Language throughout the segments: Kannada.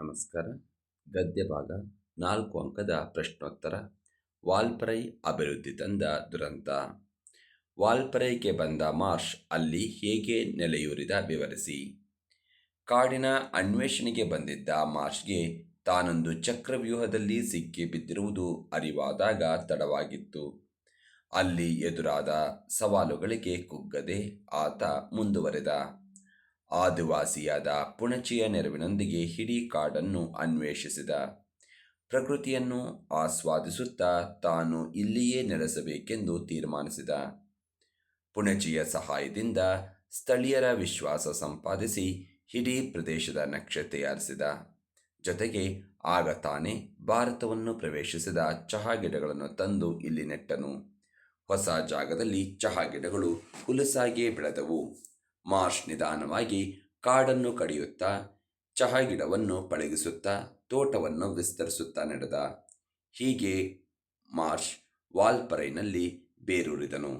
ನಮಸ್ಕಾರ. ಗದ್ಯ ಭಾಗ 4 ಅಂಕದ ಪ್ರಶ್ನೋತ್ತರ. ವಾಲ್ಪರೈ ಅಭಿವೃದ್ಧಿ ತಂದ ದುರಂತ. ವಾಲ್ಪರೈಗೆ ಬಂದ ಮಾರ್ಷ್ ಅಲ್ಲಿ ಹೇಗೆ ನೆಲೆಯೂರಿದ ವಿವರಿಸಿ. ಕಾಡಿನ ಅನ್ವೇಷಣೆಗೆ ಬಂದಿದ್ದ ಮಾರ್ಷ್ಗೆ ತಾನೊಂದು ಚಕ್ರವ್ಯೂಹದಲ್ಲಿ ಸಿಕ್ಕಿ ಬಿದ್ದಿರುವುದು ಅರಿವಾದಾಗ ತಡವಾಗಿತ್ತು. ಅಲ್ಲಿ ಎದುರಾದ ಸವಾಲುಗಳಿಗೆ ಕುಗ್ಗದೆ ಆತ ಮುಂದುವರೆದ. ಆದಿವಾಸಿಯಾದ ಪುಣಚಿಯ ನೆರವಿನೊಂದಿಗೆ ಇಡೀ ಕಾಡನ್ನು ಅನ್ವೇಷಿಸಿದ. ಪ್ರಕೃತಿಯನ್ನು ಆಸ್ವಾದಿಸುತ್ತಾ ತಾನು ಇಲ್ಲಿಯೇ ನೆಲೆಸಬೇಕೆಂದು ತೀರ್ಮಾನಿಸಿದ. ಪುಣಚಿಯ ಸಹಾಯದಿಂದ ಸ್ಥಳೀಯರ ವಿಶ್ವಾಸ ಸಂಪಾದಿಸಿ ಇಡೀ ಪ್ರದೇಶದ ನಕ್ಷೆ ತಯಾರಿಸಿದ. ಜೊತೆಗೆ ಆಗ ತಾನೇ ಭಾರತವನ್ನು ಪ್ರವೇಶಿಸಿದ ಚಹಾ ಗಿಡಗಳನ್ನು ತಂದು ಇಲ್ಲಿ ನೆಟ್ಟನು. ಹೊಸ ಜಾಗದಲ್ಲಿ ಚಹಾ ಗಿಡಗಳು ಹುಲುಸಾಗಿ ಬೆಳೆದವು. ಮಾರ್ಷ್ ನಿಧಾನವಾಗಿ ಕಾಡನ್ನು ಕಡಿಯುತ್ತಾ, ಚಹಾ ಗಿಡವನ್ನು ಪಳಗಿಸುತ್ತಾ, ತೋಟವನ್ನು ವಿಸ್ತರಿಸುತ್ತಾ ನಡೆದ. ಹೀಗೆ ಮಾರ್ಷ್ ವಾಲ್ಪರೈನಲ್ಲಿ ಬೇರೂರಿದನು.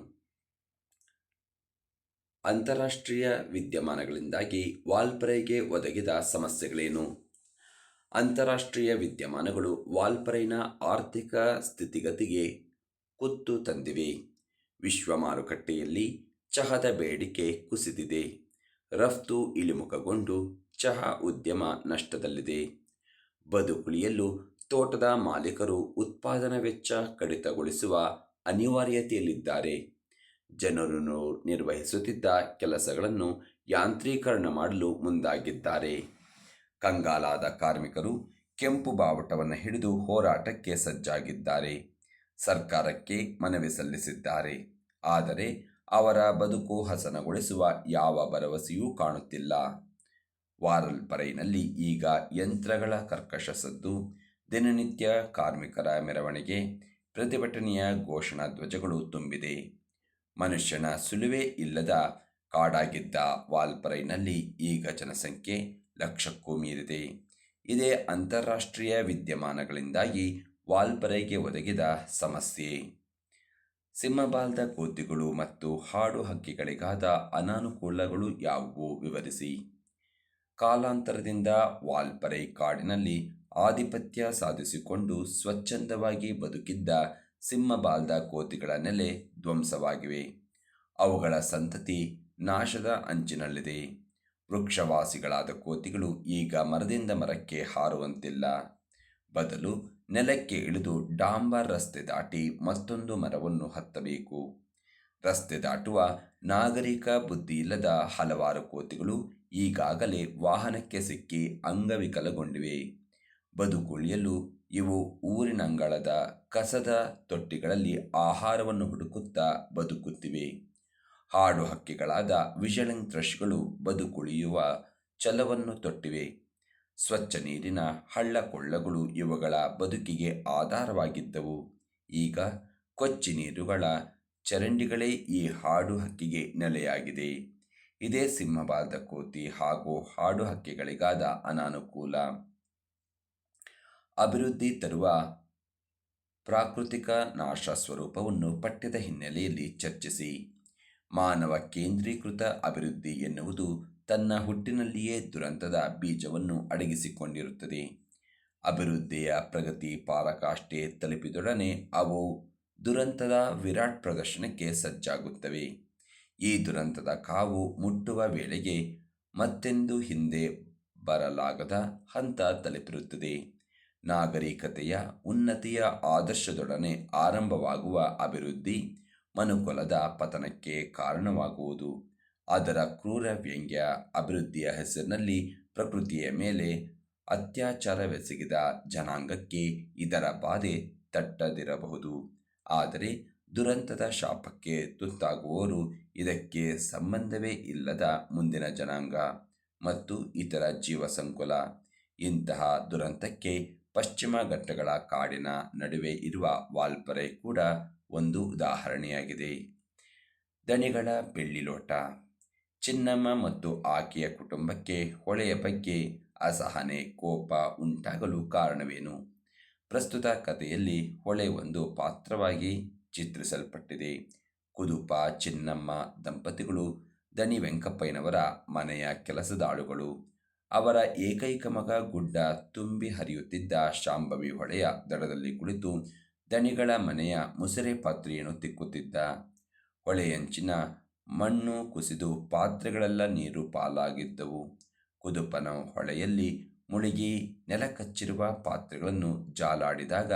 ಅಂತಾರಾಷ್ಟ್ರೀಯ ವಿದ್ಯಮಾನಗಳಿಂದಾಗಿ ವಾಲ್ಪರೈಗೆ ಒದಗಿದ ಸಮಸ್ಯೆಗಳೇನು? ಅಂತಾರಾಷ್ಟ್ರೀಯ ವಿದ್ಯಮಾನಗಳು ವಾಲ್ಪರೈನ ಆರ್ಥಿಕ ಸ್ಥಿತಿಗತಿಗೆ ಕುತ್ತು ತಂದಿವೆ. ವಿಶ್ವ ಮಾರುಕಟ್ಟೆಯಲ್ಲಿ ಚಹಾದ ಬೇಡಿಕೆ ಕುಸಿದಿದೆ. ರಫ್ತು ಇಳಿಮುಖಗೊಂಡು ಚಹಾ ಉದ್ಯಮ ನಷ್ಟದಲ್ಲಿದೆ. ಬದುಕುಳಿಯಲು ತೋಟದ ಮಾಲೀಕರು ಉತ್ಪಾದನಾ ವೆಚ್ಚ ಕಡಿತಗೊಳಿಸುವ ಅನಿವಾರ್ಯತೆಯಲ್ಲಿದ್ದಾರೆ. ಜನರು ನಿರ್ವಹಿಸುತ್ತಿದ್ದ ಕೆಲಸಗಳನ್ನು ಯಾಂತ್ರೀಕರಣ ಮಾಡಲು ಮುಂದಾಗಿದ್ದಾರೆ. ಕಂಗಾಲಾದ ಕಾರ್ಮಿಕರು ಕೆಂಪು ಬಾವುಟವನ್ನು ಹಿಡಿದು ಹೋರಾಟಕ್ಕೆ ಸಜ್ಜಾಗಿದ್ದಾರೆ. ಸರ್ಕಾರಕ್ಕೆ ಮನವಿ ಸಲ್ಲಿಸಿದ್ದಾರೆ. ಆದರೆ ಅವರ ಬದುಕು ಹಸನಗೊಳಿಸುವ ಯಾವ ಭರವಸೆಯೂ ಕಾಣುತ್ತಿಲ್ಲ. ವಾಲ್ಪರೈನಲ್ಲಿ ಈಗ ಯಂತ್ರಗಳ ಕರ್ಕಶ ಸದ್ದು, ದಿನನಿತ್ಯ ಕಾರ್ಮಿಕರ ಮೆರವಣಿಗೆ, ಪ್ರತಿಭಟನೆಯ ಘೋಷಣಾ ಧ್ವಜಗಳು ತುಂಬಿದೆ. ಮನುಷ್ಯನ ಸುಳಿವೇ ಇಲ್ಲದ ಕಾಡಾಗಿದ್ದ ವಾಲ್ಪರೈನಲ್ಲಿ ಈಗ ಜನಸಂಖ್ಯೆ ಲಕ್ಷಕ್ಕೂ ಮೀರಿದೆ. ಇದೇ ಅಂತಾರಾಷ್ಟ್ರೀಯ ವಿದ್ಯಮಾನಗಳಿಂದಾಗಿ ವಾಲ್ಪರೈಗೆ ಒದಗಿದ ಸಮಸ್ಯೆ. ಸಿಂಹಬಾಲದ ಕೋತಿಗಳು ಮತ್ತು ಹಾಡು ಹಕ್ಕಿಗಳಿಗಾದ ಅನಾನುಕೂಲಗಳು ಯಾವುವು ವಿವರಿಸಿ. ಕಾಲಾಂತರದಿಂದ ವಾಲ್ಪರೈ ಕಾಡಿನಲ್ಲಿ ಆಧಿಪತ್ಯ ಸಾಧಿಸಿಕೊಂಡು ಸ್ವಚ್ಛಂದವಾಗಿ ಬದುಕಿದ್ದ ಸಿಂಹಬಾಲದ ಕೋತಿಗಳ ನೆಲೆ ಧ್ವಂಸವಾಗಿವೆ. ಅವುಗಳ ಸಂತತಿ ನಾಶದ ಅಂಚಿನಲ್ಲಿದೆ. ವೃಕ್ಷವಾಸಿಗಳಾದ ಕೋತಿಗಳು ಈಗ ಮರದಿಂದ ಮರಕ್ಕೆ ಹಾರುವಂತಿಲ್ಲ. ಬದಲು ನೆಲಕ್ಕೆ ಇಳಿದು ಡಾಂಬರ್ ರಸ್ತೆ ದಾಟಿ ಮತ್ತೊಂದು ಮರವನ್ನು ಹತ್ತಬೇಕು. ರಸ್ತೆ ದಾಟುವ ನಾಗರಿಕ ಬುದ್ಧಿಯಿಲ್ಲದ ಹಲವಾರು ಕೋತಿಗಳು ಈಗಾಗಲೇ ವಾಹನಕ್ಕೆ ಸಿಕ್ಕಿ ಅಂಗವಿಕಲಗೊಂಡಿವೆ. ಬದುಕುಳಿಯಲು ಇವು ಊರಿನಂಗಳದ ಕಸದ ತೊಟ್ಟಿಗಳಲ್ಲಿ ಆಹಾರವನ್ನು ಹುಡುಕುತ್ತಾ ಬದುಕುತ್ತಿವೆ. ಹಾಡು ಹಕ್ಕಿಗಳಾದ ವಿಷಲಿಂಗ್ ಥ್ರಶ್ಗಳು ಬದುಕುಳಿಯುವ ಛಲವನ್ನು ತೊಟ್ಟಿವೆ. ಸ್ವಚ್ಛ ನೀರಿನ ಹಳ್ಳಕೊಳ್ಳಗಳು ಇವುಗಳ ಬದುಕಿಗೆ ಆಧಾರವಾಗಿದ್ದವು. ಈಗ ಕೊಚ್ಚಿ ನೀರುಗಳ ಚರಂಡಿಗಳೇ ಈ ಹಾಡು ಹಕ್ಕಿಗೆ ನೆಲೆಯಾಗಿದೆ. ಇದೇ ಸಿಂಹಬಾಲದ ಕೋತಿ ಹಾಗೂ ಹಾಡು ಹಕ್ಕಿಗಳಿಗಾದ ಅನಾನುಕೂಲ. ಅಭಿವೃದ್ಧಿ ತರುವ ಪ್ರಾಕೃತಿಕ ನಾಶ ಸ್ವರೂಪವನ್ನು ಪಠ್ಯದ ಹಿನ್ನೆಲೆಯಲ್ಲಿ ಚರ್ಚಿಸಿ. ಮಾನವ ಕೇಂದ್ರೀಕೃತ ಅಭಿವೃದ್ಧಿ ಎನ್ನುವುದು ತನ್ನ ಹುಟ್ಟಿನಲ್ಲಿಯೇ ದುರಂತದ ಬೀಜವನ್ನು ಅಡಗಿಸಿಕೊಂಡಿರುತ್ತದೆ. ಅಭಿವೃದ್ಧಿಯ ಪ್ರಗತಿ ಪರಾಕಾಷ್ಠೆ ತಲುಪಿದೊಡನೆ ಅವು ದುರಂತದ ವಿರಾಟ್ ಪ್ರದರ್ಶನಕ್ಕೆ ಸಜ್ಜಾಗುತ್ತವೆ. ಈ ದುರಂತದ ಕಾವು ಮುಟ್ಟುವ ವೇಳೆಗೆ ಮತ್ತೆಂದು ಹಿಂದೆ ಬರಲಾಗದ ಹಂತ ತಲುಪಿರುತ್ತದೆ. ನಾಗರಿಕತೆಯ ಉನ್ನತಿಯ ಆದರ್ಶದೊಡನೆ ಆರಂಭವಾಗುವ ಅಭಿವೃದ್ಧಿ ಮನುಕುಲದ ಪತನಕ್ಕೆ ಕಾರಣವಾಗುವುದು. ಅದರ ಕ್ರೂರ ವ್ಯಂಗ್ಯ ಅಭಿವೃದ್ಧಿಯ ಹೆಸರಿನಲ್ಲಿ ಪ್ರಕೃತಿಯ ಮೇಲೆ ಅತ್ಯಾಚಾರವೆಸಗಿದ ಜನಾಂಗಕ್ಕೆ ಇದರ ಬಾಧೆ ತಟ್ಟದಿರಬಹುದು. ಆದರೆ ದುರಂತದ ಶಾಪಕ್ಕೆ ತುತ್ತಾಗುವವರು ಇದಕ್ಕೆ ಸಂಬಂಧವೇ ಇಲ್ಲದ ಮುಂದಿನ ಜನಾಂಗ ಮತ್ತು ಇತರ ಜೀವಸಂಕುಲ. ಇಂತಹ ದುರಂತಕ್ಕೆ ಪಶ್ಚಿಮ ಘಟ್ಟಗಳ ಕಾಡಿನ ನಡುವೆ ಇರುವ ವಾಲ್ಪರೈ ಕೂಡ ಒಂದು ಉದಾಹರಣೆಯಾಗಿದೆ. ದಣಿಗಳ ಬೆಳ್ಳಿ ಲೋಟ. ಚಿನ್ನಮ್ಮ ಮತ್ತು ಆಕೆಯ ಕುಟುಂಬಕ್ಕೆ ಹೊಳೆಯ ಬಗ್ಗೆ ಅಸಹನೆ, ಕೋಪ ಉಂಟಾಗಲು ಕಾರಣವೇನು? ಪ್ರಸ್ತುತ ಕಥೆಯಲ್ಲಿ ಹೊಳೆ ಒಂದು ಪಾತ್ರವಾಗಿ ಚಿತ್ರಿಸಲ್ಪಟ್ಟಿದೆ. ಕುದುಪ ಚಿನ್ನಮ್ಮ ದಂಪತಿಗಳು ದಣಿ ವೆಂಕಪ್ಪಯ್ಯನವರ ಮನೆಯ ಕೆಲಸದಾಳುಗಳು. ಅವರ ಏಕೈಕ ಮಗ ಗುಡ್ಡ ತುಂಬಿ ಹರಿಯುತ್ತಿದ್ದ ಶಾಂಭವಿ ಹೊಳೆಯ ದಡದಲ್ಲಿ ಕುಳಿತು ದಣಿಗಳ ಮನೆಯ ಮುಸರೆ ಪಾತ್ರೆಯನ್ನು ತಿಕ್ಕುತ್ತಿದ್ದ. ಹೊಳೆಯಂಚಿನ ಮಣ್ಣು ಕುಸಿದು ಪಾತ್ರೆಗಳೆಲ್ಲ ನೀರು ಪಾಲಾಗಿದ್ದವು. ಕುದುಪನ ಹೊಳೆಯಲ್ಲಿ ಮುಳುಗಿ ನೆಲಕಚ್ಚಿರುವ ಪಾತ್ರೆಗಳನ್ನು ಜಾಲಾಡಿದಾಗ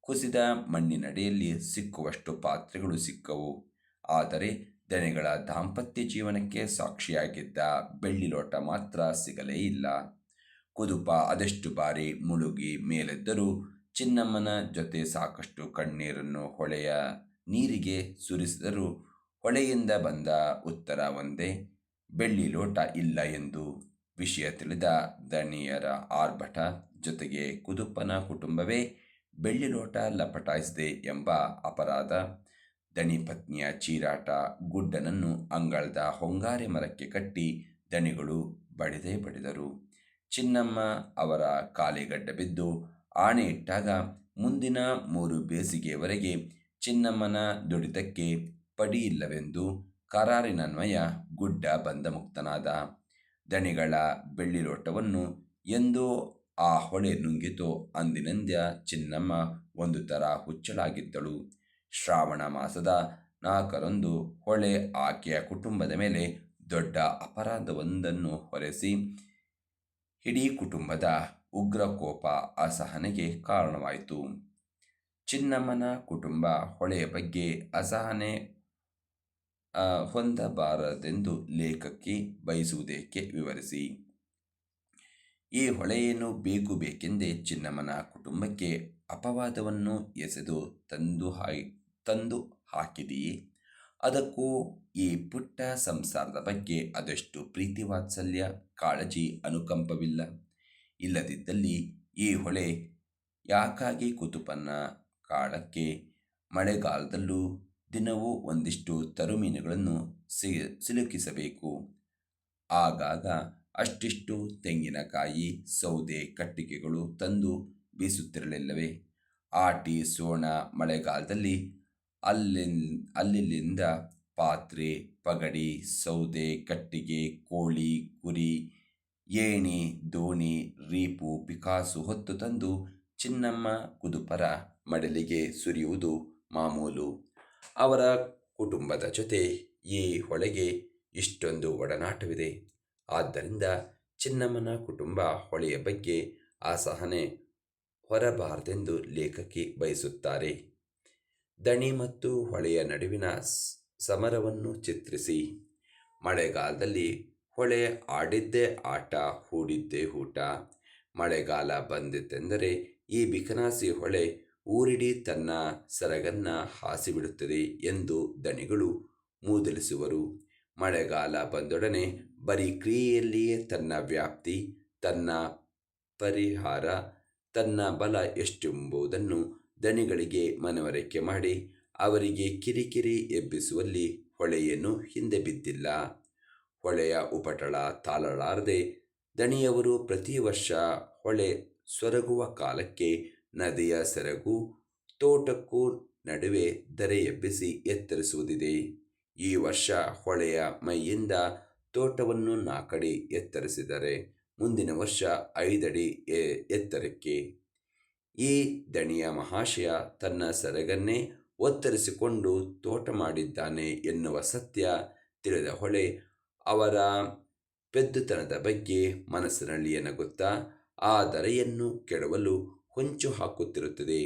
ಕುಸಿದ ಮಣ್ಣಿನಡಿಯಲ್ಲಿ ಸಿಕ್ಕುವಷ್ಟು ಪಾತ್ರೆಗಳು ಸಿಕ್ಕವು. ಆದರೆ ದಣಿಗಳ ದಾಂಪತ್ಯ ಜೀವನಕ್ಕೆ ಸಾಕ್ಷಿಯಾಗಿದ್ದ ಬೆಳ್ಳಿ ಲೋಟ ಮಾತ್ರ ಸಿಗಲೇ ಇಲ್ಲ. ಕುದುಪ ಅದೆಷ್ಟು ಬಾರಿ ಮುಳುಗಿ ಮೇಲೆದ್ದರೂ ಚಿನ್ನಮ್ಮನ ಜೊತೆ ಸಾಕಷ್ಟು ಕಣ್ಣೀರನ್ನು ಹೊಳೆಯ ನೀರಿಗೆ ಸುರಿಸಿದರೂ ಹೊಳೆಯಿಂದ ಬಂದ ಉತ್ತರ ಒಂದೇ, ಬೆಳ್ಳಿ ಲೋಟ ಇಲ್ಲ ಎಂದು. ವಿಷಯ ತಿಳಿದ ದಣಿಯರ ಆರ್ಭಟ, ಜೊತೆಗೆ ಕುದುಪನ ಕುಟುಂಬವೇ ಬೆಳ್ಳಿ ಲೋಟ ಲಪಟಾಯಿಸಿದೆ ಎಂಬ ಅಪರಾಧ, ದಣಿ ಪತ್ನಿಯ ಚೀರಾಟ, ಗುಡ್ಡನನ್ನು ಅಂಗಳದ ಹೊಂಗಾರೆ ಮರಕ್ಕೆ ಕಟ್ಟಿ ದಣಿಗಳು ಬಡಿದೇ ಬಡಿದರು. ಚಿನ್ನಮ್ಮ ಅವರ ಕಾಲಿಗಡ್ಡ ಬಿದ್ದು ಆಣೆ ಇಟ್ಟಾಗ ಮುಂದಿನ 3 ಬೇಸಿಗೆಯವರೆಗೆ ಚಿನ್ನಮ್ಮನ ದುಡಿತಕ್ಕೆ ಪಡಿಯಿಲ್ಲವೆಂದು ಕರಾರಿನನ್ವಯ ಗುಡ್ಡ ಬಂಧಮುಕ್ತನಾದ. ದಣಿಗಳ ಬೆಳ್ಳಿ ಲೋಟವನ್ನು ಎಂದೋ ಆ ಹೊಳೆ ನುಂಗಿತೋ ಅಂದಿನಿಂದ ಚಿನ್ನಮ್ಮ ಒಂದು ಥರ ಹುಚ್ಚಳಾಗಿದ್ದಳು. ಶ್ರಾವಣ ಮಾಸದ 4ರಂದು ಹೊಳೆ ಆಕೆಯ ಕುಟುಂಬದ ಮೇಲೆ ದೊಡ್ಡ ಅಪರಾಧವೊಂದನ್ನು ಹೊರಿಸಿ ಇಡೀ ಕುಟುಂಬದ ಉಗ್ರ ಕೋಪ, ಅಸಹನೆಗೆ ಕಾರಣವಾಯಿತು. ಚಿನ್ನಮ್ಮನ ಕುಟುಂಬ ಹೊಳೆಯ ಬಗ್ಗೆ ಅಸಹನೆ ಹೊಂದಬಾರದೆಂದು ಲೇಖಕಿ ಬಯಸುವುದೇಕೆ ವಿವರಿಸಿ. ಈ ಹೊಳೆಯನ್ನು ಬೇಕೆಂದೇ ಚಿನ್ನಮ್ಮನ ಕುಟುಂಬಕ್ಕೆ ಅಪವಾದವನ್ನು ಎಸೆದು ತಂದು ಹಾಕಿದೆಯೇ? ಅದಕ್ಕೂ ಈ ಪುಟ್ಟ ಸಂಸಾರದ ಬಗ್ಗೆ ಅದೆಷ್ಟು ಪ್ರೀತಿ, ವಾತ್ಸಲ್ಯ, ಕಾಳಜಿ, ಅನುಕಂಪವಿಲ್ಲ. ಇಲ್ಲದಿದ್ದಲ್ಲಿ ಈ ಹೊಳೆ ಯಾಕಾಗಿ ಕುದುಪನ ಕಾಳಕ್ಕೆ ಮಳೆಗಾಲದಲ್ಲೂ ದಿನವೂ ಒಂದಿಷ್ಟು ತರುಮೀನುಗಳನ್ನು ಸಿಲುಕಿಸಬೇಕು? ಆಗಾಗ ಅಷ್ಟಿಷ್ಟು ತೆಂಗಿನಕಾಯಿ, ಸೌದೆ ಕಟ್ಟಿಗೆಗಳು ತಂದು ಬೀಸುತ್ತಿರಲಿಲ್ಲವೇ? ಆಟಿ, ಸೋಣ ಮಳೆಗಾಲದಲ್ಲಿ ಅಲ್ಲಿಂದ ಪಾತ್ರೆ, ಪಗಡಿ, ಸೌದೆ, ಕಟ್ಟಿಗೆ, ಕೋಳಿ, ಕುರಿ, ಏಣಿ, ದೋಣಿ, ರೀಪು, ಪಿಕಾಸು ಹೊತ್ತು ತಂದು ಚಿನ್ನಮ್ಮ ಕುದುಪರ ಮಡಲಿಗೆ ಸುರಿಯುವುದು ಮಾಮೂಲು. ಅವರ ಕುಟುಂಬದ ಜೊತೆ ಈ ಹೊಳೆಗೆ ಇಷ್ಟೊಂದು ಒಡನಾಟವಿದೆ. ಆದ್ದರಿಂದ ಚಿನ್ನಮ್ಮನ ಕುಟುಂಬ ಹೊಳೆಯ ಬಗ್ಗೆ ಅಸಹನೆ ಹೊರಬಾರದೆಂದು ಲೇಖಕಿ ಬಯಸುತ್ತಾರೆ. ದಣಿ ಮತ್ತು ಹೊಳೆಯ ನಡುವಿನ ಸಮರವನ್ನು ಚಿತ್ರಿಸಿ. ಮಳೆಗಾಲದಲ್ಲಿ ಹೊಳೆ ಆಡಿದ್ದೇ ಆಟ, ಹೂಡಿದ್ದೇ ಊಟ. ಮಳೆಗಾಲ ಬಂದಿತೆಂದರೆ ಈ ಬಿಕನಾಸಿ ಹೊಳೆ ಊರಿಡೀ ತನ್ನ ಸೆರಗನ್ನ ಹಾಸಿಬಿಡುತ್ತದೆ ಎಂದು ದಣಿಗಳು ಮೂದಲಿಸುವರು. ಮಳೆಗಾಲ ಬಂದೊಡನೆ ಬರೀ ಕ್ರಿಯೆಯಲ್ಲಿಯೇ ತನ್ನ ವ್ಯಾಪ್ತಿ, ತನ್ನ ಪರಿಹಾರ, ತನ್ನ ಬಲ ಎಷ್ಟೆಂಬುದನ್ನು ದಣಿಗಳಿಗೆ ಮನವರಿಕೆ ಮಾಡಿ ಅವರಿಗೆ ಕಿರಿಕಿರಿ ಎಬ್ಬಿಸುವಲ್ಲಿ ಹೊಳೆಯನ್ನು ಹಿಂದೆ ಬಿದ್ದಿಲ್ಲ. ಹೊಳೆಯ ಉಪಟಳ ತಾಳಲಾರದೆ ದಣಿಯವರು ಪ್ರತಿ ವರ್ಷ ಹೊಳೆ ಸೊರಗುವ ಕಾಲಕ್ಕೆ ನದಿಯ ಸೆರಗೂ ತೋಟಕ್ಕೂ ನಡುವೆ ಧರೆ ಎಬ್ಬಿಸಿ ಎತ್ತರಿಸುವುದಿದೆ. ಈ ವರ್ಷ ಹೊಳೆಯ ಮೈಯಿಂದ ತೋಟವನ್ನು 4 ಅಡಿ ಎತ್ತರಿಸಿದರೆ ಮುಂದಿನ ವರ್ಷ 5 ಅಡಿ ಎತ್ತರಕ್ಕೆ. ಈ ದಣಿಯ ಮಹಾಶಯ ತನ್ನ ಸೆರಗನ್ನೇ ಒತ್ತರಿಸಿಕೊಂಡು ತೋಟ ಮಾಡಿದ್ದಾನೆ ಎನ್ನುವ ಸತ್ಯ ತಿಳಿದ ಹೊಳೆ ಅವರ ಪೆದ್ದುತನದ ಬಗ್ಗೆ ಮನಸ್ಸಿನಲ್ಲಿ ನಗುತ್ತಾ ಆ ಧರೆಯನ್ನು ಕೆಡವಲು ಹೊಂಚು ಹಾಕುತ್ತಿರುತ್ತದೆ.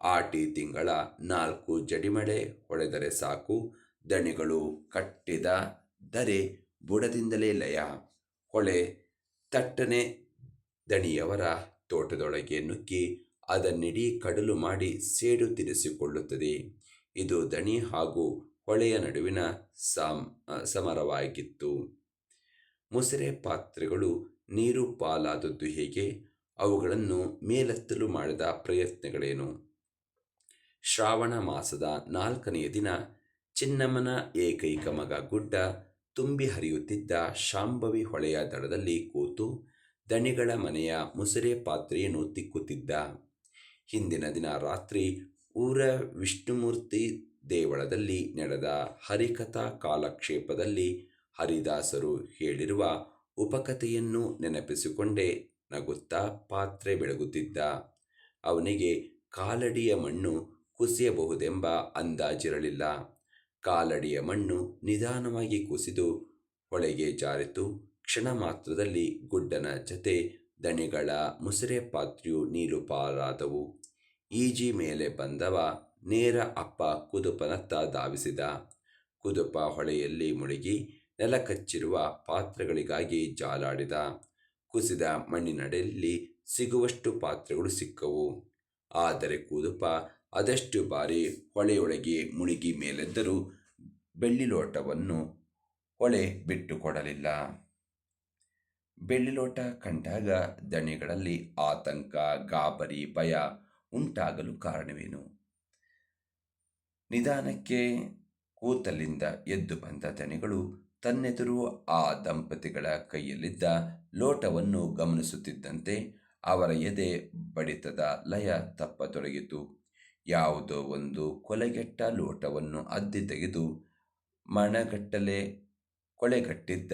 ಆಟಿ ತಿಂಗಳ 4 ಜಡಿಮಳೆ ಹೊಳೆದರೆ ಸಾಕು, ದಣಿಗಳು ಕಟ್ಟಿದ ಧರೆ ಬುಡದಿಂದಲೇ ಲಯ. ಹೊಳೆ ತಟ್ಟನೆ ದಣಿಯವರ ತೋಟದೊಳಗೆ ನುಗ್ಗಿ ಅದನ್ನಿಡೀ ಕಡಲು ಮಾಡಿ ಸೇಡು ತೀರಿಸಿಕೊಳ್ಳುತ್ತದೆ. ಇದು ದಣಿ ಹಾಗೂ ಹೊಳೆಯ ನಡುವಿನ ಸಮರವಾಗಿತ್ತು. ಮುಸರೆ ಪಾತ್ರೆಗಳು ನೀರು ಪಾಲಾದದ್ದು ಹೇಗೆ? ಅವುಗಳನ್ನು ಮೇಲೆತ್ತಲು ಮಾಡಿದ ಪ್ರಯತ್ನಗಳೇನು? ಶ್ರಾವಣ ಮಾಸದ 4ನೆಯ ದಿನ ಚಿನ್ನಮ್ಮನ ಏಕೈಕ ಮಗ ಗುಡ್ಡ ತುಂಬಿ ಹರಿಯುತ್ತಿದ್ದ ಶಾಂಭವಿ ಹೊಳೆಯ ದಡದಲ್ಲಿ ಕೂತು ದಣಿಗಳ ಮನೆಯ ಮುಸರೆ ಪಾತ್ರೆಯನ್ನು ತಿಕ್ಕುತ್ತಿದ್ದ. ಹಿಂದಿನ ದಿನ ರಾತ್ರಿ ಊರ ವಿಷ್ಣುಮೂರ್ತಿ ದೇವಳದಲ್ಲಿ ನಡೆದ ಹರಿಕಥಾ ಕಾಲಕ್ಷೇಪದಲ್ಲಿ ಹರಿದಾಸರು ಹೇಳಿರುವ ಉಪಕಥೆಯನ್ನು ನೆನಪಿಸಿಕೊಂಡೇ ನಗುತ್ತಾ ಪಾತ್ರೆ ಬೆಳಗುತ್ತಿದ್ದ. ಅವನಿಗೆ ಕಾಲಡಿಯ ಮಣ್ಣು ಕುಸಿಯಬಹುದೆಂಬ ಅಂದಾಜಿರಲಿಲ್ಲ. ಕಾಲಡಿಯ ಮಣ್ಣು ನಿಧಾನವಾಗಿ ಕುಸಿದು ಹೊಳೆಗೆ ಜಾರಿತು. ಕ್ಷಣ ಮಾತ್ರದಲ್ಲಿ ಗುಡ್ಡನ ಜತೆ ದಣಿಗಳ ಮುಸುರೆ ಪಾತ್ರೆಯು ನೀರು ಪಾಲಾದವು. ಈಜಿ ಮೇಲೆ ಬಂದವ ನೇರ ಅಪ್ಪ ಕುದುಪನತ್ತ ಧಾವಿಸಿದ. ಕುದುಪ ಹೊಳೆಯಲ್ಲಿ ಮುಳುಗಿ ನೆಲಕಚ್ಚಿರುವ ಪಾತ್ರೆಗಳಿಗಾಗಿ ಜಾಲಾಡಿದ. ಕುಸಿದ ಮಣ್ಣಿನಡೆಯಲ್ಲಿ ಸಿಗುವಷ್ಟು ಪಾತ್ರೆಗಳು ಸಿಕ್ಕವು. ಆದರೆ ಕುದುಪ ಅದೆಷ್ಟು ಬಾರಿ ಹೊಳೆಯೊಳಗೆ ಮುಳುಗಿ ಮೇಲೆದ್ದರೂ ಬೆಳ್ಳಿ ಲೋಟವನ್ನು ಹೊಳೆ ಬಿಟ್ಟುಕೊಡಲಿಲ್ಲ. ಬೆಳ್ಳಿ ಲೋಟ ಕಂಡಾಗ ದಣಿಗಳಲ್ಲಿ ಆತಂಕ, ಗಾಬರಿ, ಭಯ ಉಂಟಾಗಲು ಕಾರಣವೇನು? ನಿಧಾನಕ್ಕೆ ಕೂತಲ್ಲಿಂದ ಎದ್ದು ಬಂದ ದಣಿಗಳು ತನ್ನೆದುರು ಆ ದಂಪತಿಗಳ ಕೈಯಲ್ಲಿದ್ದ ಲೋಟವನ್ನು ಗಮನಿಸುತ್ತಿದ್ದಂತೆ ಅವರ ಎದೆ ಬಡಿತದ ಲಯ ತಪ್ಪತೊಡಗಿತು. ಯಾವುದೋ ಒಂದು ಕೊಲೆಗೆಟ್ಟ ಲೋಟವನ್ನು ಅದ್ದಿ ತೆಗೆದು ಮಣಗಟ್ಟಲೆ ಕೊಳೆಗಟ್ಟಿದ್ದ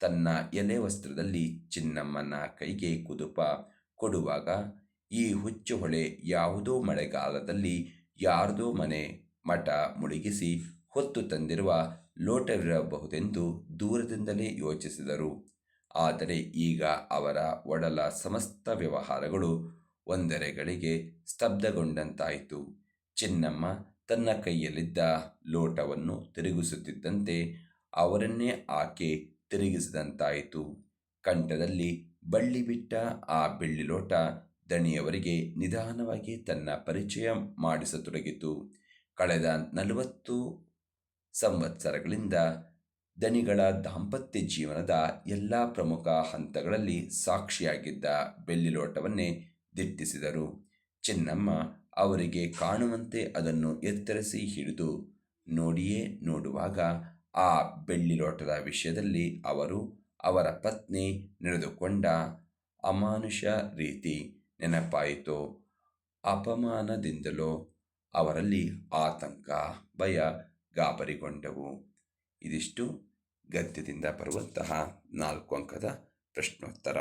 ತನ್ನ ಎಲೆ ವಸ್ತ್ರದಲ್ಲಿ ಚಿನ್ನಮ್ಮನ ಕೈಗೆ ಕುದುಪ ಕೊಡುವಾಗ ಈ ಹುಚ್ಚು ಹೊಳೆ ಯಾವುದೋ ಮಳೆಗಾಲದಲ್ಲಿ ಯಾರದೋ ಮನೆ ಮಠ ಮುಳುಗಿಸಿ ಹೊತ್ತು ತಂದಿರುವ ಲೋಟವಿರಬಹುದೆಂದು ದೂರದಿಂದಲೇ ಯೋಚಿಸಿದರು. ಆದರೆ ಈಗ ಅವರ ಒಡಲ ಸಮಸ್ತ ವ್ಯವಹಾರಗಳು ಒಂದೆರೆಗಳಿಗೆ ಸ್ತಬ್ಧಗೊಂಡಂತಾಯಿತು. ಚಿನ್ನಮ್ಮ ತನ್ನ ಕೈಯಲ್ಲಿದ್ದ ಲೋಟವನ್ನು ತಿರುಗಿಸುತ್ತಿದ್ದಂತೆ ಅವರನ್ನೇ ಆಕೆ ತಿರುಗಿಸಿದಂತಾಯಿತು. ಕಂಠದಲ್ಲಿ ಬಳ್ಳಿ ಬಿಟ್ಟ ಆ ಬೆಳ್ಳಿ ಲೋಟ ದಣಿಯವರಿಗೆ ನಿಧಾನವಾಗಿ ತನ್ನ ಪರಿಚಯ ಮಾಡಿಸತೊಡಗಿತು. ಕಳೆದ 40 ಸಂವತ್ಸರಗಳಿಂದ ದಣಿಗಳ ದಾಂಪತ್ಯ ಜೀವನದ ಎಲ್ಲ ಪ್ರಮುಖ ಹಂತಗಳಲ್ಲಿ ಸಾಕ್ಷಿಯಾಗಿದ್ದ ಬೆಳ್ಳಿ ಲೋಟವನ್ನೇ ದಿಟ್ಟಿಸಿದರು. ಚಿನ್ನಮ್ಮ ಅವರಿಗೆ ಕಾಣುವಂತೆ ಅದನ್ನು ಎತ್ತರಿಸಿ ಹಿಡಿದು ನೋಡಿಯೇ ನೋಡುವಾಗ ಆ ಬೆಳ್ಳಿ ಲೋಟದ ವಿಷಯದಲ್ಲಿ ಅವರು, ಅವರ ಪತ್ನಿ ನಡೆದುಕೊಂಡ ಅಮಾನುಷ ರೀತಿ ನೆನಪಾಯಿತೋ ಅಪಮಾನದಿಂದಲೋ ಅವರಲ್ಲಿ ಆತಂಕ, ಭಯ, ಗಾಬರಿಗೊಂಡವು. ಇದಿಷ್ಟು ಗದ್ಯದಿಂದ ಬರುವಂತಹ 4 ಅಂಕದ ಪ್ರಶ್ನೋತ್ತರ.